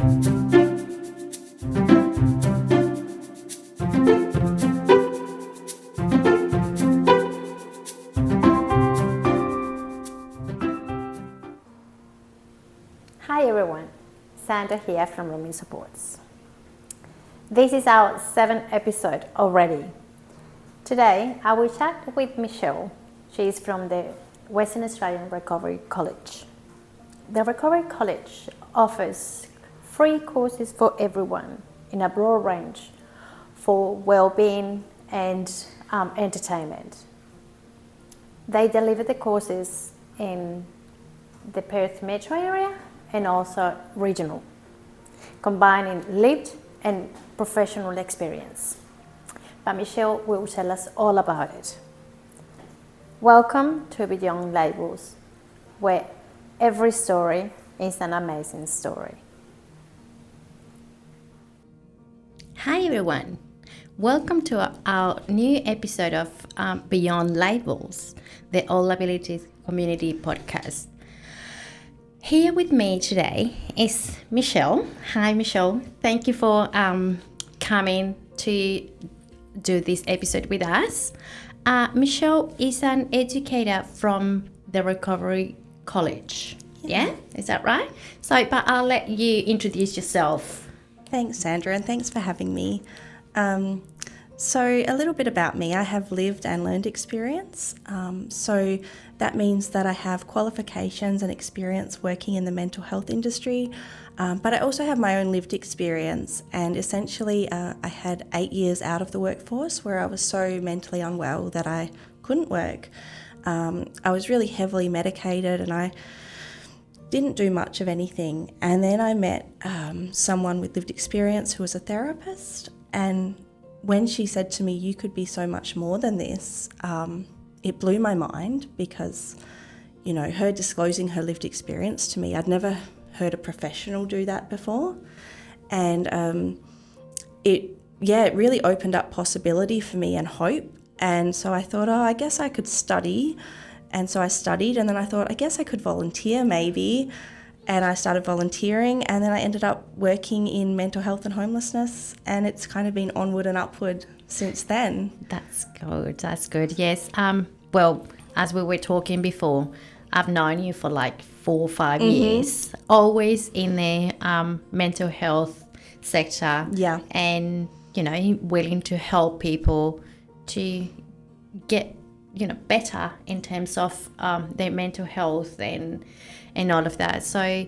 Hi everyone, Sandra here from Roaming Supports. This is our 7th episode already. Today I will chat with Michelle. She is from the Western Australian Recovery College. The Recovery College offers free courses for everyone in a broad range for wellbeing and entertainment. They deliver the courses in the Perth metro area and also regional, combining lived and professional experience. But Michelle will tell us all about it. Welcome to Beyond Labels, where every story is an amazing story. Hi everyone, welcome to our new episode of Beyond Labels, the All Abilities Community Podcast. Here with me today is Michelle. Hi Michelle, thank you for coming to do this episode with us. Michelle is an educator from the Recovery College. Yeah, is that right? But I'll let you introduce yourself. Thanks, Sandra, and thanks for having me. So a little bit about me. I have lived and learned experience. So that means that I have qualifications and experience working in the mental health industry, but I also have my own lived experience. And essentially, I had 8 years out of the workforce where I was so mentally unwell that I couldn't work. I was really heavily medicated and I didn't do much of anything. And then I met someone with lived experience who was a therapist, and when she said to me, "You could be so much more than this," it blew my mind because, her disclosing her lived experience to me, I'd never heard a professional do that before. And it really opened up possibility for me and hope. And so I thought, I guess I could study. And so I studied, and then I thought, I guess I could volunteer maybe. And I started volunteering, and then I ended up working in mental health and homelessness, and it's kind of been onward and upward since then. That's good. Yes. Well, as we were talking before, I've known you for like 4 or 5 years, always in the mental health sector. Yeah. And, willing to help people to get, better in terms of their mental health and all of that. So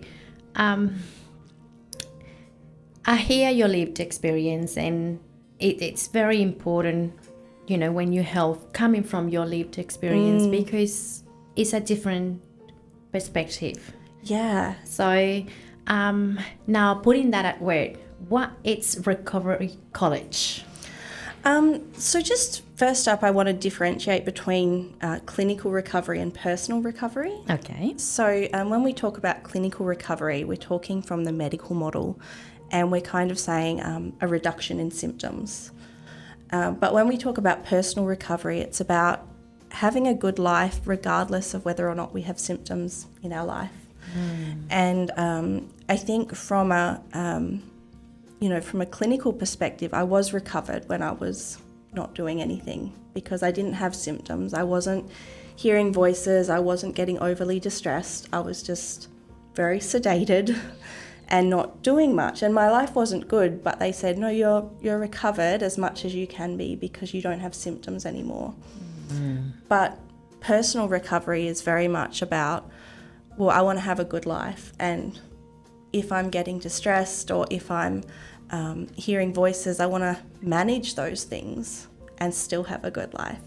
I hear your lived experience, and it's very important, when you help coming from your lived experience, because it's a different perspective. Yeah. So now putting that at work, what is Recovery College? So just first up, I want to differentiate between clinical recovery and personal recovery. Okay. So when we talk about clinical recovery, we're talking from the medical model, and we're kind of saying a reduction in symptoms. But when we talk about personal recovery, it's about having a good life regardless of whether or not we have symptoms in our life. And I think from a clinical perspective, I was recovered when I was not doing anything because I didn't have symptoms. I wasn't hearing voices. I wasn't getting overly distressed. I was just very sedated and not doing much. And my life wasn't good, but they said, no, you're recovered as much as you can be because you don't have symptoms anymore. But personal recovery is very much about, well, I want to have a good life, and if I'm getting distressed or if I'm hearing voices, I want to manage those things and still have a good life.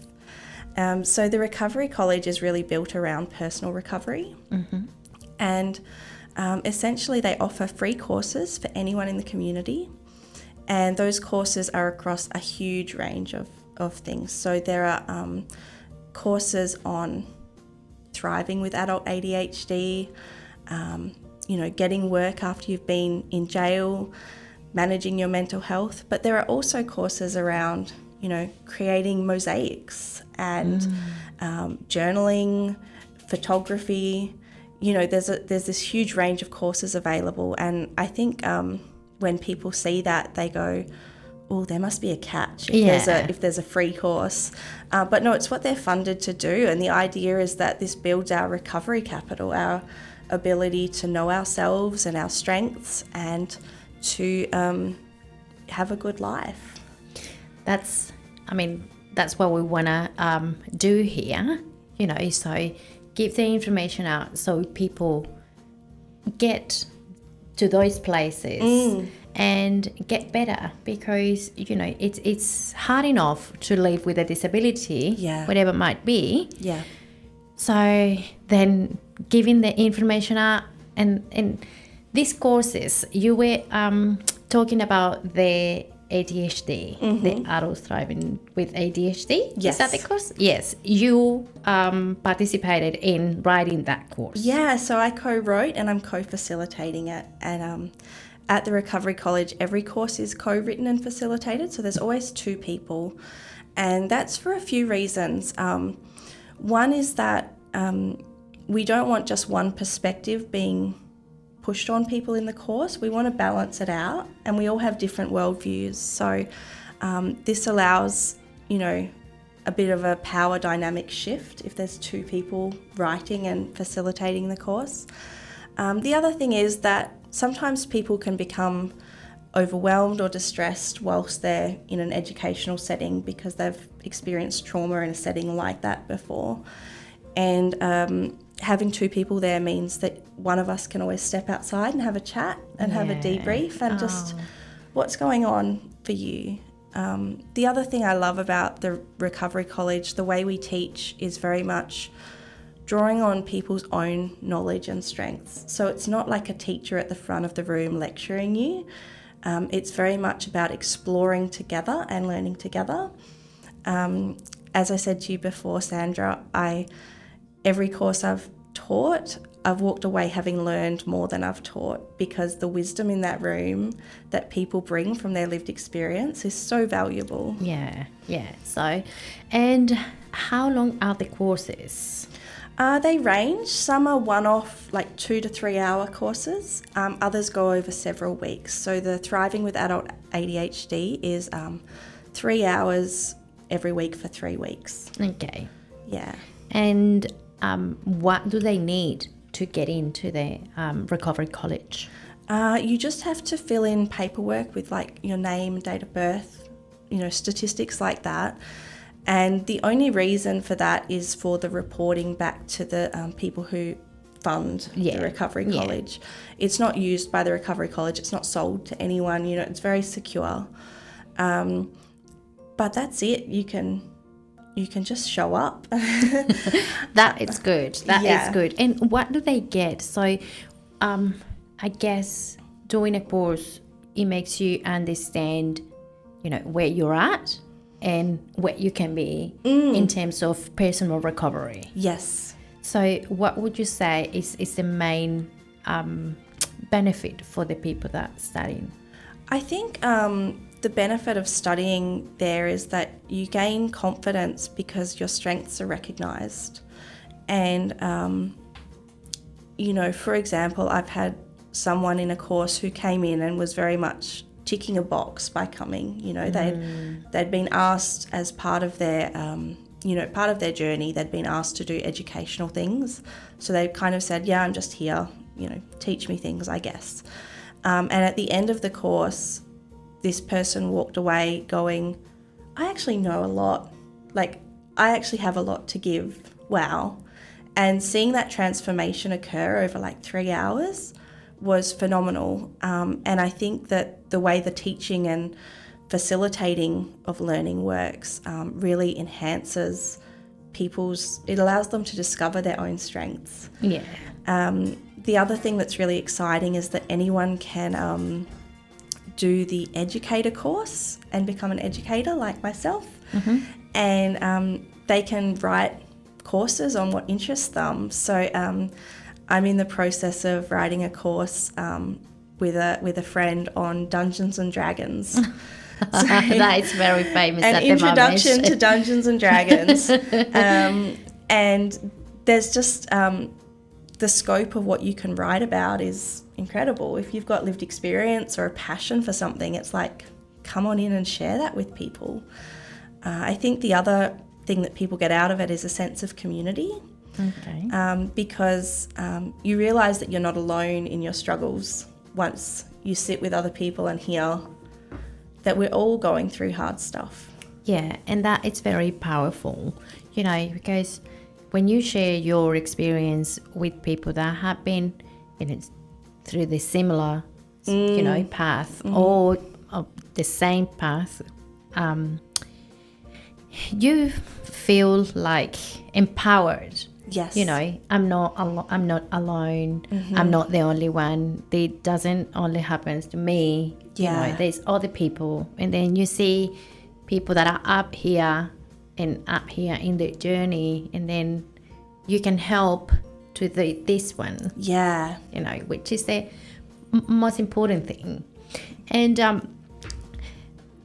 So the Recovery College is really built around personal recovery. And essentially they offer free courses for anyone in the community. And those courses are across a huge range of things. So there are courses on thriving with adult ADHD, getting work after you've been in jail, managing your mental health. But there are also courses around, creating mosaics and journaling, photography, there's this huge range of courses available, and I think when people see that, they go, oh, there must be a catch if there's a free course. But no, it's what they're funded to do, and the idea is that this builds our recovery capital, our ability to know ourselves and our strengths, and to have a good life. That's what we want to do here, so give the information out so people get to those places and get better, because, it's hard enough to live with a disability, whatever it might be. Yeah. So then giving the information out, and these courses, you were talking about the ADHD, the adults thriving with ADHD. Yes. Is that the course? Yes. You participated in writing that course. Yeah, so I co-wrote and I'm co-facilitating it. And at the Recovery College, every course is co-written and facilitated. So there's always two people. And that's for a few reasons. One is that we don't want just one perspective being pushed on people in the course. We want to balance it out, and we all have different worldviews. So this allows, a bit of a power dynamic shift if there's two people writing and facilitating the course. The other thing is that sometimes people can become overwhelmed or distressed whilst they're in an educational setting because they've experienced trauma in a setting like that before. And having two people there means that one of us can always step outside and have a chat and have a debrief and just what's going on for you. The other thing I love about the Recovery College, the way we teach is very much drawing on people's own knowledge and strengths. So it's not like a teacher at the front of the room lecturing you. It's very much about exploring together and learning together. As I said to you before, Sandra, every course I've taught, I've walked away having learned more than I've taught, because the wisdom in that room that people bring from their lived experience is so valuable. Yeah. So, and how long are the courses? They range. Some are one-off, like 2 to 3 hour courses. Others go over several weeks. So the Thriving with Adult ADHD is 3 hours every week for 3 weeks. Okay. Yeah. And what do they need to get into the Recovery College? You just have to fill in paperwork with like your name, date of birth, statistics like that. And the only reason for that is for the reporting back to the people who fund the Recovery College. It's not used by the Recovery College. It's not sold to anyone. It's very secure. But that's it. You can just show up. That is good. That is good. And what do they get? So I guess doing a course, it makes you understand, where you're at and what you can be in terms of personal recovery. Yes. So what would you say is the main benefit for the people that are studying? I think the benefit of studying there is that you gain confidence because your strengths are recognised. And, for example, I've had someone in a course who came in and was very much ticking a box by coming. They'd been asked as part of their, part of their journey, they'd been asked to do educational things. So they kind of said, I'm just here, teach me things, I guess. And at the end of the course, this person walked away going, I actually know a lot. Like, I actually have a lot to give. Wow. And seeing that transformation occur over like 3 hours was phenomenal. And I think that the way the teaching and facilitating of learning works really enhances it allows them to discover their own strengths. Yeah. The other thing that's really exciting is that anyone can do the educator course and become an educator like myself. Mm-hmm. And they can write courses on what interests them. So I'm in the process of writing a course with a friend on Dungeons and Dragons. So, that is very famous at the moment. An introduction to Dungeons and Dragons. And there's just, the scope of what you can write about is incredible. If you've got lived experience or a passion for something, it's like, come on in and share that with people. I think the other thing that people get out of it is a sense of community. Okay. Because you realise that you're not alone in your struggles once you sit with other people and hear that we're all going through hard stuff. Yeah, and that it's very powerful, because when you share your experience with people that have been through the similar, path or the same path, you feel like empowered. Yes. I'm not alone. I'm not the only one. It doesn't only happen to me. There's other people, and then you see people that are up here in their journey, and then you can help to this one. Yeah. Which is the most important thing. And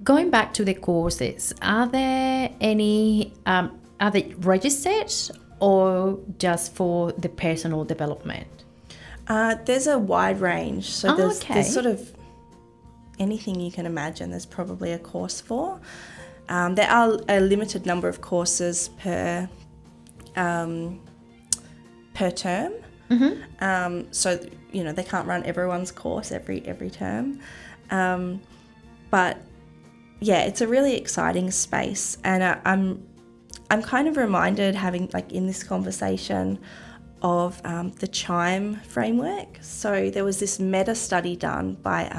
going back to the courses, are there any? Are they registered or just for the personal development? There's a wide range. So there's sort of anything you can imagine there's probably a course for. There are a limited number of courses per term. So, they can't run everyone's course every term. But yeah, it's a really exciting space. And I'm kind of reminded, having in this conversation, of the CHIME framework. So there was this meta study done by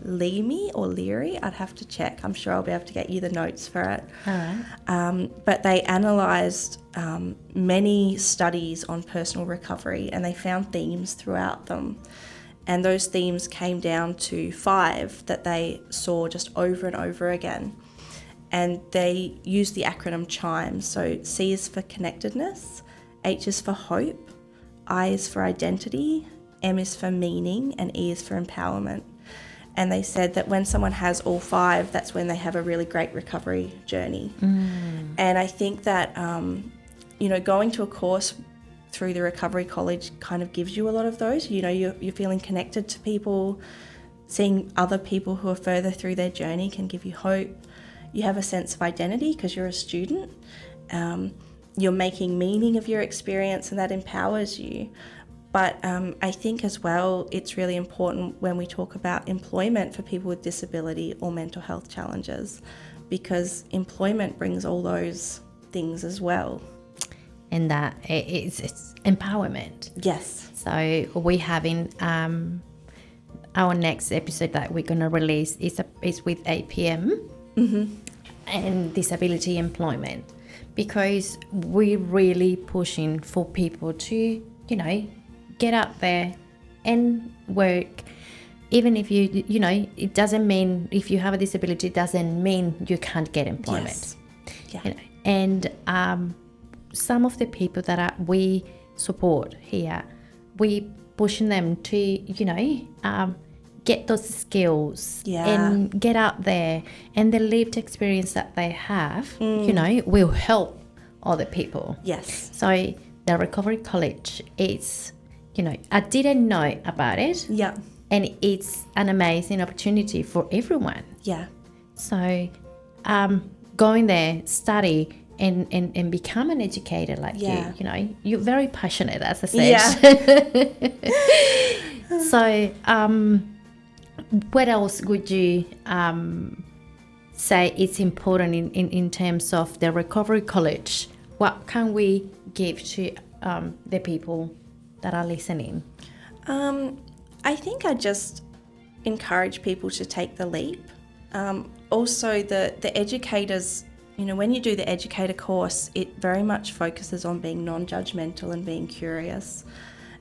Leary. I'd have to check. I'm sure I'll be able to get you the notes for it. All right. But they analysed many studies on personal recovery, and they found themes throughout them. And those themes came down to 5 that they saw just over and over again. And they used the acronym CHIME. So C is for connectedness, H is for hope, I is for identity, M is for meaning, and E is for empowerment. And they said that when someone has all 5, that's when they have a really great recovery journey. And I think that, going to a course through the Recovery College kind of gives you a lot of those. You're feeling connected to people. Seeing other people who are further through their journey can give you hope. You have a sense of identity because you're a student. You're making meaning of your experience, and that empowers you. But I think as well, it's really important when we talk about employment for people with disability or mental health challenges, because employment brings all those things as well. And that it's empowerment. Yes. So we're having our next episode that we're going to release is with APM and disability employment, because we're really pushing for people to, get out there and work. Even if it doesn't mean if you have a disability, it doesn't mean you can't get employment. Yes. Yeah. And some of the people that we support here, we pushing them to, get those skills and get out there, and the lived experience that they have, will help other people. Yes. So the Recovery College is, I didn't know about it. Yeah. And it's an amazing opportunity for everyone. Yeah. So going there, study, and become an educator like you. You're very passionate, as I said. Yeah. So what else would you say is important in terms of the Recovery College? What can we give to the people that are listening? I think I just encourage people to take the leap. Also, the educators, when you do the educator course, it very much focuses on being non-judgmental and being curious.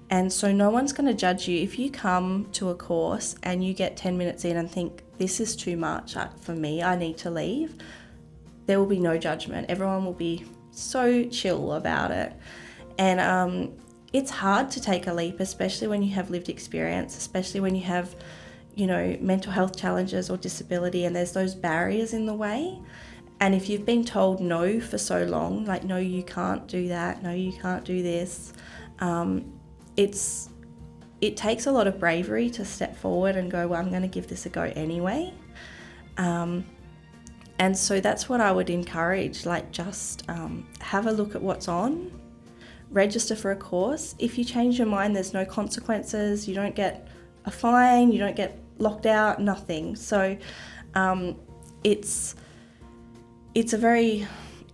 And so no one's going to judge you. If you come to a course and you get 10 minutes in and think, this is too much for me, I need to leave, there will be no judgment. Everyone will be so chill about it. And it's hard to take a leap, especially when you have lived experience, especially when you have, mental health challenges or disability, and there's those barriers in the way. And if you've been told no for so long, like, no, you can't do that, no, you can't do this, it takes a lot of bravery to step forward and go, well, I'm going to give this a go anyway. And so that's what I would encourage, like just have a look at what's on, register for a course. If you change your mind, there's no consequences. You don't get a fine, you don't get locked out, nothing. So it's a very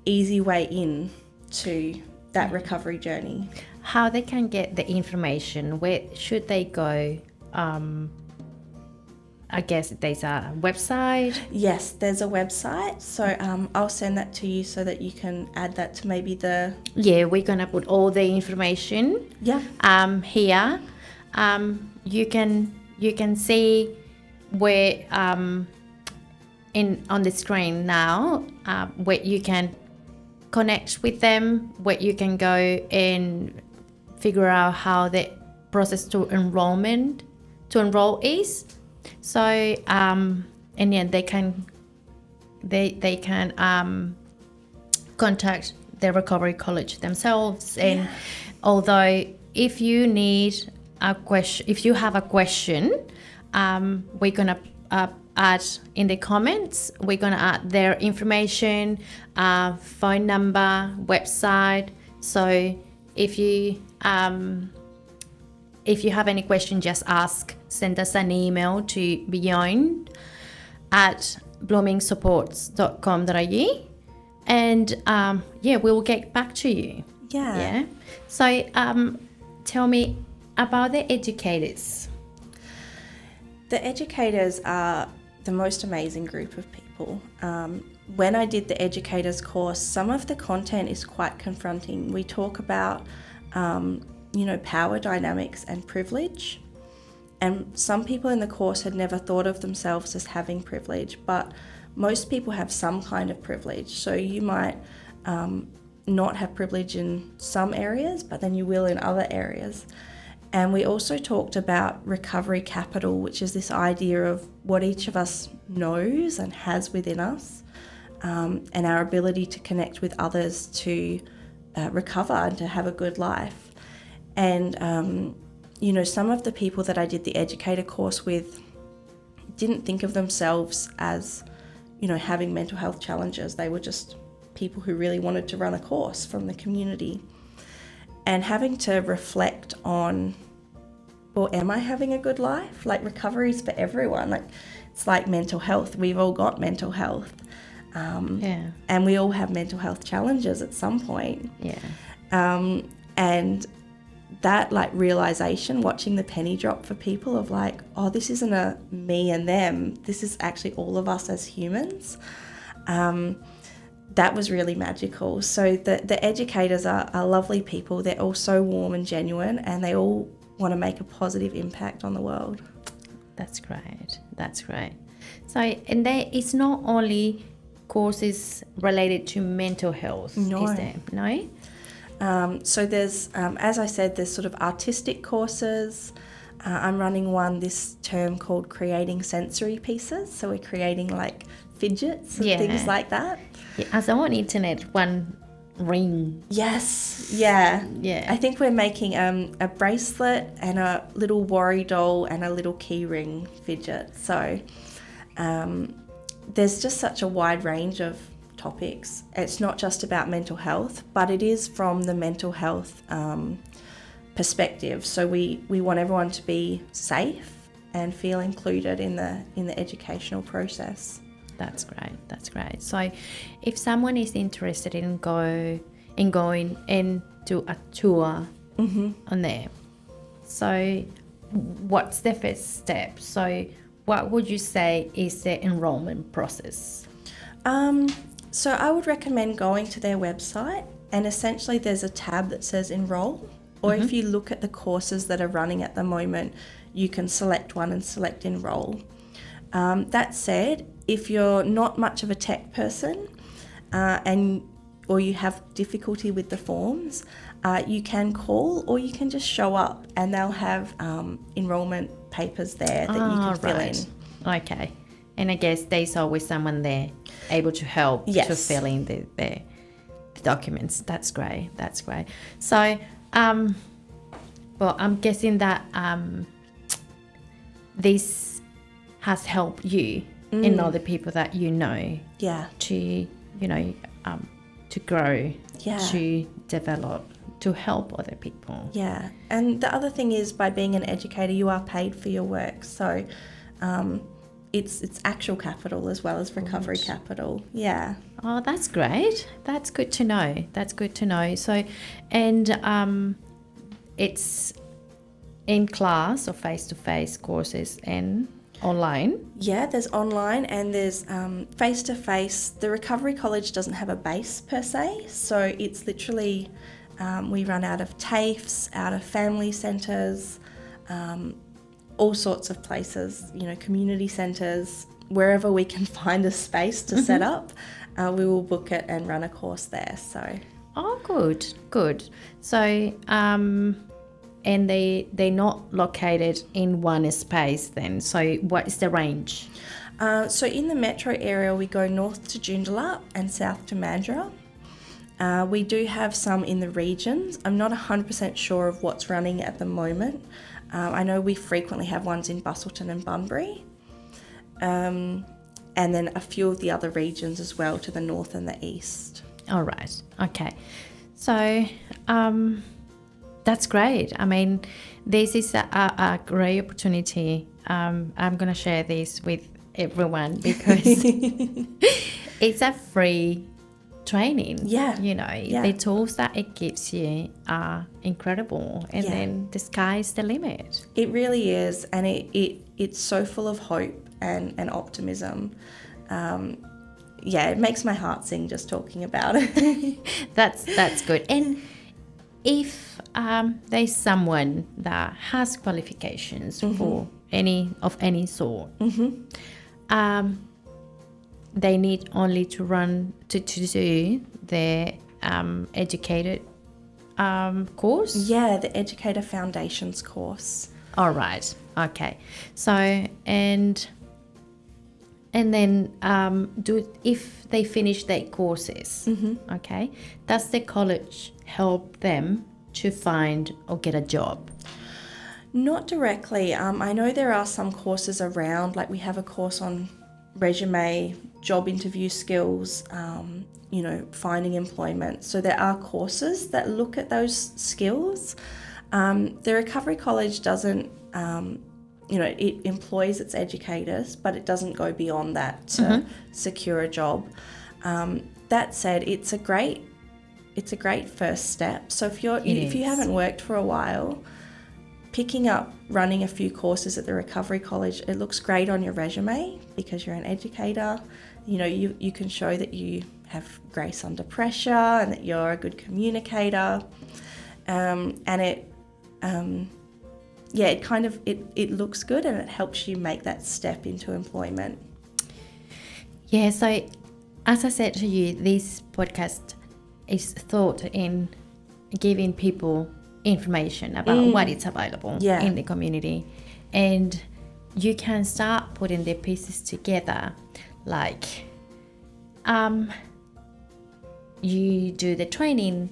easy way in to that recovery journey. How they can get the information, where should they go? I guess there's a website. Yes, there's a website. So I'll send that to you so that you can add that to maybe the... Yeah, we're going to put all the information Yeah. Here. You can see where on the screen now where you can connect with them, where you can go and figure out how the process to enroll is. So and then they can contact the Recovery College themselves. And although if you need a question, if you have a question, we're gonna add in the comments. We're gonna add their information, phone number, website. So if you have any question, just ask. Send us an email to beyond@blooming-supports.com.au, and we'll get back to you. Yeah. So tell me about the educators. The educators are the most amazing group of people. When I did the educators course, some of the content is quite confronting. We talk about power dynamics and privilege. And some people in the course had never thought of themselves as having privilege, but most people have some kind of privilege. So you might not have privilege in some areas, but then you will in other areas. And we also talked about recovery capital, which is this idea of what each of us knows and has within us, and our ability to connect with others to recover and to have a good life. And some of the people that I did the educator course with didn't think of themselves as, having mental health challenges. They were just people who really wanted to run a course from the community. And having to reflect on, well, am I having a good life? Like, recovery is for everyone. Like, it's like mental health. We've all got mental health. And we all have mental health challenges at some point. And that realization, watching the penny drop for people of this isn't a me and them, this is actually all of us as humans, that was really magical. So the educators are lovely people. They're all so warm and genuine, and they all want to make a positive impact on the world. That's great. So, and there is not only courses related to mental health, is there? No? So there's, as I said, there's sort of artistic courses. I'm running one this term called Creating Sensory Pieces. So we're creating fidgets and things like that. Yeah, as on internet, one ring. Yes, yeah. I think we're making a bracelet and a little worry doll and a little key ring fidget. So there's just such a wide range of topics. It's not just about mental health, but it is from the mental health perspective. So we want everyone to be safe and feel included in the educational process. That's great. So if someone is interested in going into a tour on there, so what's the first step? So what would you say is the enrollment process? So I would recommend going to their website, and essentially there's a tab that says enroll, or if you look at the courses that are running at the moment, you can select one and select enroll. That said, if you're not much of a tech person or you have difficulty with the forms, you can call or you can just show up, and they'll have enrolment papers there that you can fill in. Okay. And I guess there's always someone there able to help to fill in the documents. That's great. So, Well, I'm guessing that this has helped you and other people that you know to, you know, to grow, to develop, to help other people. Yeah, and the other thing is, by being an educator, you are paid for your work. So it's actual capital as well as recovery capital. Yeah. Oh, that's great. That's good to know. That's good to know. So, and it's in class or face-to-face courses and online? Yeah, there's online and there's face-to-face. The Recovery College doesn't have a base per se, so it's literally, we run out of TAFEs, out of family centres, all sorts of places, you know, community centres, wherever we can find a space to set up, we will book it and run a course there. So. Oh, good. So, and they're not located in one space then. So what is the range? So in the metro area, we go north to Joondalup and south to Mandurah. We do have some in the regions. I'm not 100% sure of what's running at the moment. I know we frequently have ones in Busselton and Bunbury. And then a few of the other regions as well, to the north and the east. All right. Okay. So, that's great. I mean, this is a great opportunity. I'm going to share this with everyone because it's a free training. Yeah. You know, the tools that it gives you are incredible. And then the sky's the limit. It really is. And it's so full of hope and optimism. It makes my heart sing just talking about it. That's good. And if there's someone that has qualifications for any sort, they need only to run to do their educated course. Yeah, the Educator Foundations course. All right. Okay. So and then if they finish their courses, okay, does the college help them to find or get a job? Not directly. I know there are some courses around, like we have a course on resume, job interview skills, finding employment. So there are courses that look at those skills. The Recovery College doesn't, it employs its educators, but it doesn't go beyond that to secure a job. That said, it's a great first step. So if you haven't worked for a while, picking up running a few courses at the Recovery College, it looks great on your resume because you're an educator. You know, you can show that you have grace under pressure and that you're a good communicator. It looks good and it helps you make that step into employment. Yeah, so as I said to you, this podcast is thought in giving people information about what is available in the community, and you can start putting the pieces together. Like you do the training,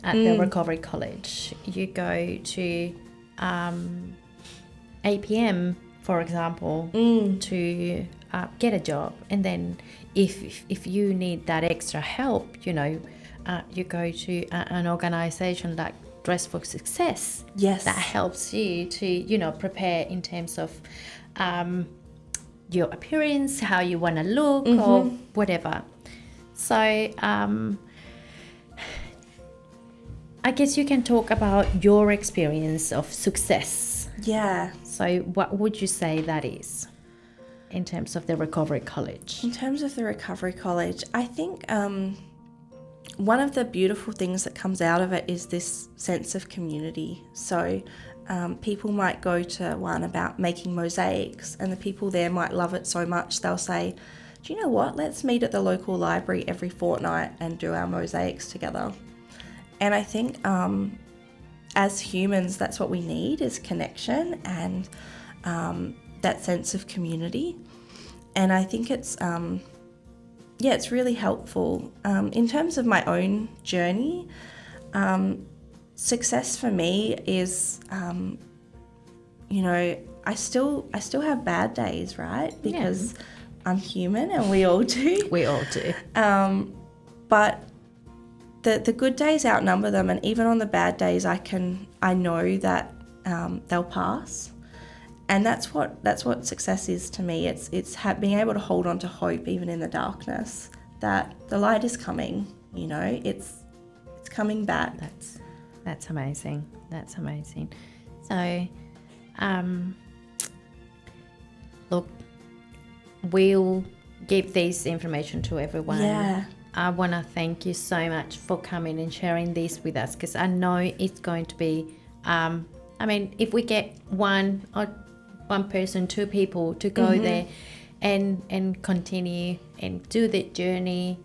at the Recovery College, you go to APM, for example, to get a job, and then if you need that extra help, you go to an organization like Dress for Success. Yes, that helps you to prepare in terms of your appearance, how you want to look, or whatever. So I guess you can talk about your experience of success. Yeah. So what would you say that is in terms of the Recovery College? In terms of the Recovery College, I think one of the beautiful things that comes out of it is this sense of community. So people might go to one about making mosaics, and the people there might love it so much they'll say, do you know what, let's meet at the local library every fortnight and do our mosaics together. And I think as humans, that's what we need, is connection and that sense of community. And I think it's it's really helpful. In terms of my own journey, success for me is, I still have bad days, right? Because I'm human and we all do. We all do. But the good days outnumber them, and even on the bad days, I know that they'll pass, and that's what success is to me. It's being able to hold on to hope even in the darkness, that the light is coming. It's coming back. That's amazing. That's amazing. So, look, we'll give this information to everyone. Yeah. I want to thank you so much for coming and sharing this with us, because I know it's going to be, if we get one person, 2 people to go there and continue and do the journey,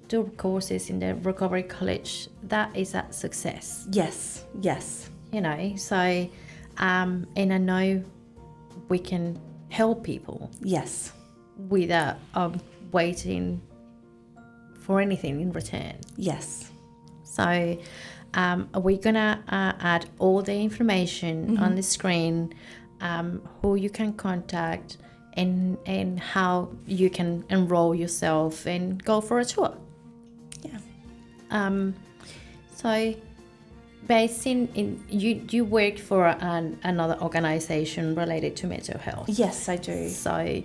do courses in the recovery college, that is a success. Yes. So, and I know we can help people. Yes. Without waiting for anything in return. Yes. So we're gonna add all the information on the screen, who you can contact and how you can enroll yourself and go for a tour. Yeah. So based in you work for another organization related to mental health. Yes, I do. So,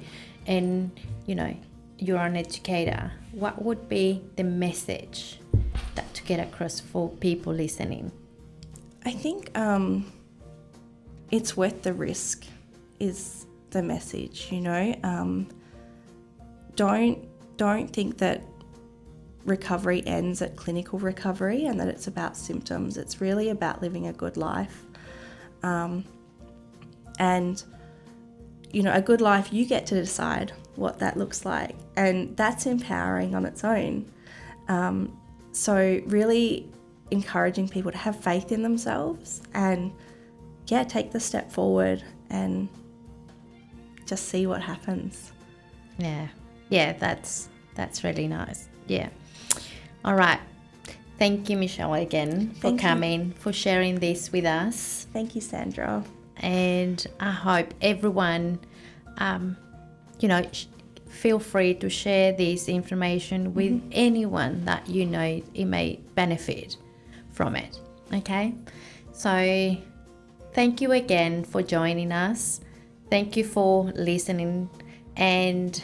and you're an educator. What would be the message to get across for people listening? I think it's worth the risk is the message. Don't think that recovery ends at clinical recovery and that it's about symptoms. It's really about living a good life. And a good life, you get to decide what that looks like, and that's empowering on its own. So really encouraging people to have faith in themselves and take the step forward and just see what happens. Yeah, that's really nice. Yeah. All right. Thank you, Michelle, again for coming, for sharing this with us. Thank you, Sandra. And I hope everyone, feel free to share this information with anyone that it may benefit from it. Okay? So thank you again for joining us. Thank you for listening, and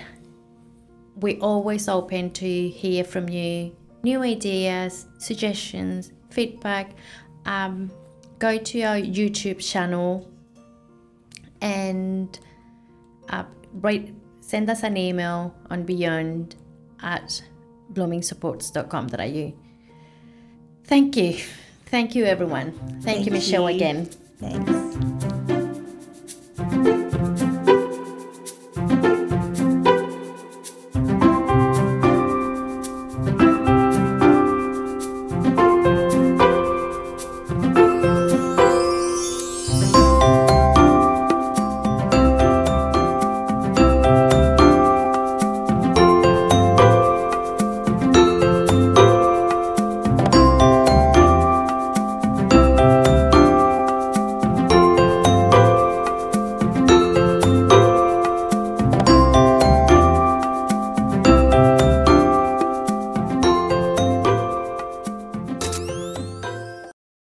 we're always open to hear from you. New ideas, suggestions, feedback. Go to our YouTube channel and send us an email on beyond@blooming-supports.com.au. Thank you everyone. Thank you, Michelle, again. Thanks.